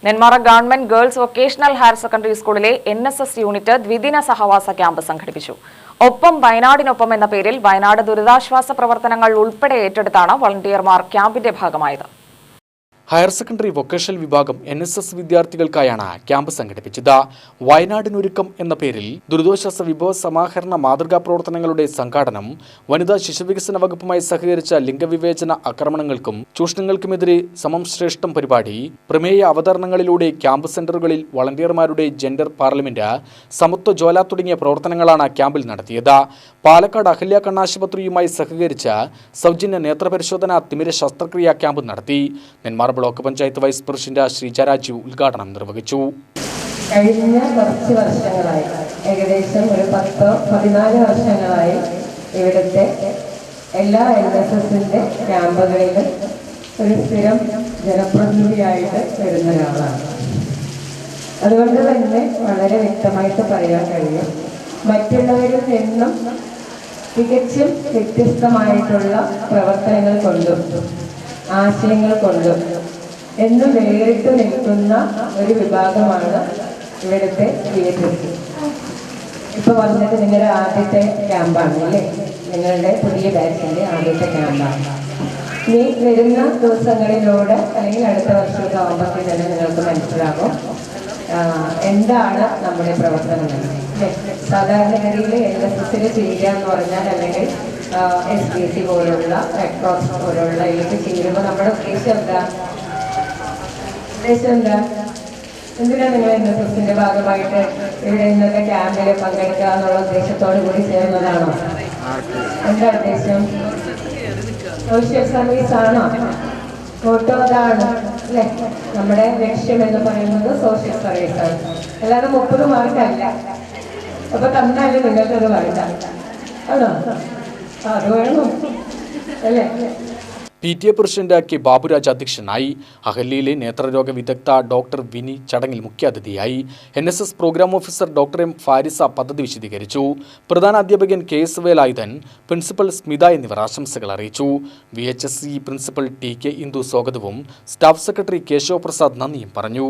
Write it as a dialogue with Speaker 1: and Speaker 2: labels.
Speaker 1: Nenmara government girls vocational higher secondary സ്കൂളിലെ NSS unit ദ്വിദിന സഹവാസ camp സംഘടിപ്പിച്ചു. ഒപ്പം വയനാടിനൊപ്പം എന്ന പേരിൽ വയനാട് ദുരിതാശ്വാസ പ്രവർത്തനങ്ങൾ ഉൾപ്പെടെ ഏറ്റെടുത്താണ് വളണ്ടിയർമാർ ക്യാമ്പിന്റെ ഭാഗമായത്.
Speaker 2: ഹയർ സെക്കൻഡറി വൊക്കേഷണൽ വിഭാഗം NSS വിദ്യാർത്ഥികൾക്കായാണ് ക്യാമ്പ് സംഘടിപ്പിച്ചത്. വയനാടിനൊരുക്കം എന്ന പേരിൽ ദുരിതാശ്വാസ വിഭവ സമാഹരണ മാതൃകാ പ്രവർത്തനങ്ങളുടെ സംഘാടനം, വനിതാ ശിശുവികസന വകുപ്പുമായി സഹകരിച്ച ലിംഗവിവേചന ആക്രമണങ്ങൾക്കും ചൂഷണങ്ങൾക്കുമെതിരെ സമം ശ്രേഷ്ഠം പരിപാടി, പ്രമേയ അവതരണങ്ങളിലൂടെ ക്യാമ്പ് സെന്ററുകളിൽ വളണ്ടിയർമാരുടെ ജെൻഡർ പാർലമെന്റ്, സമത്വ ജ്വാല തുടങ്ങിയ പ്രവർത്തനങ്ങളാണ് ക്യാമ്പിൽ നടത്തിയത്. പാലക്കാട് അഹല്യ കണ്ണാശുപത്രിയുമായി സഹകരിച്ച് സൗജന്യ നേത്രപരിശോധന തിമിര ശസ്ത്രക്രിയാ ക്യാമ്പ് നടത്തി. Nenmara block panchayat vice president Sreeja Raju ഉദ്ഘാടനം നിർവഹിച്ചു.
Speaker 3: കഴിഞ്ഞ കുറച്ച് വർഷങ്ങളായി, ഏകദേശം ഒരു 14 വർഷങ്ങളായി ഇവിടുത്തെ എല്ലാ NSSന്റെ ക്യാമ്പുകളിലും ഒരു സ്ഥിരം ജനപ്രതിനിധിയായിട്ട് വരുന്ന ഒരാളാണ്. അതുകൊണ്ട് തന്നെ വളരെ വ്യക്തമായിട്ട് പറയാൻ കഴിയും, മറ്റുള്ളവരിൽ നിന്നും തികച്ചും വ്യത്യസ്തമായിട്ടുള്ള പ്രവർത്തനങ്ങൾ കൊണ്ടും ആശയങ്ങൾ കൊണ്ടും എന്നും വേറിട്ട് നിൽക്കുന്ന ഒരു വിഭാഗമാണ് ഇവിടുത്തെ VHS. ഇപ്പോൾ പറഞ്ഞത് നിങ്ങളുടെ ആദ്യത്തെ ക്യാമ്പാണ് അല്ലേ? നിങ്ങളുടെ പുതിയ ബാച്ചിൻ്റെ ആദ്യത്തെ ക്യാമ്പാണ്. ഇനി വരുന്ന ദിവസങ്ങളിലൂടെ അല്ലെങ്കിൽ അടുത്ത വർഷമൊക്കെ ആകുമ്പോഴത്തേക്ക് തന്നെ നിങ്ങൾക്ക് മനസ്സിലാകും എന്താണ് നമ്മുടെ പ്രവർത്തനം. സാധാരണഗതിയിൽ NSSൽ ചെയ്യുക എന്ന് പറഞ്ഞാൽ, അല്ലെങ്കിൽ SBC പോലുള്ള റെഡ് ക്രോസ് പോലുള്ള ഇതിലേക്ക് ചെയ്യുമ്പോൾ നമ്മുടെ ഉദ്ദേശം എന്താ? എന്തിനാണ് നിങ്ങൾ NSSന്റെ ഭാഗമായിട്ട് ഇവിടെ ഇന്നത്തെ ക്യാമ്പിൽ പങ്കെടുക്കുക എന്നുള്ള ഉദ്ദേശത്തോടു കൂടി ചേർന്നതാണോ? എന്താ ഉദ്ദേശം? സോഷ്യൽ സർവീസ് ആണോ? ഫോട്ടോ അതാണ് അല്ലേ? നമ്മുടെ ലക്ഷ്യം എന്ന് പറയുന്നത് സോഷ്യൽ സർവീസ് ആണ്, അല്ലാതെ 30 മാർക്കല്ല. അപ്പൊ തന്നാലും നിങ്ങൾക്കത് വേണ്ട ആണോ? അത് വേണം അല്ലേ?
Speaker 2: PTA president K. ബാബുരാജ് അധ്യക്ഷനായി. അഹല്യയിലെ നേത്രരോഗ വിദഗ്ധ ഡോക്ടർ വിനി ചടങ്ങിൽ മുഖ്യാതിഥിയായി. NSS program officer doctor M. Farisa പദ്ധതി വിശദീകരിച്ചു. പ്രധാന അധ്യാപകൻ KS വേലായുധൻ, പ്രിൻസിപ്പൽ സ്മിത എന്നിവർ ആശംസകൾ അറിയിച്ചു. VHSE പ്രിൻസിപ്പൽ TK ഇന്ദു സ്വാഗതവും സ്റ്റാഫ് സെക്രട്ടറി കേശവ പ്രസാദ് നന്ദിയും പറഞ്ഞു.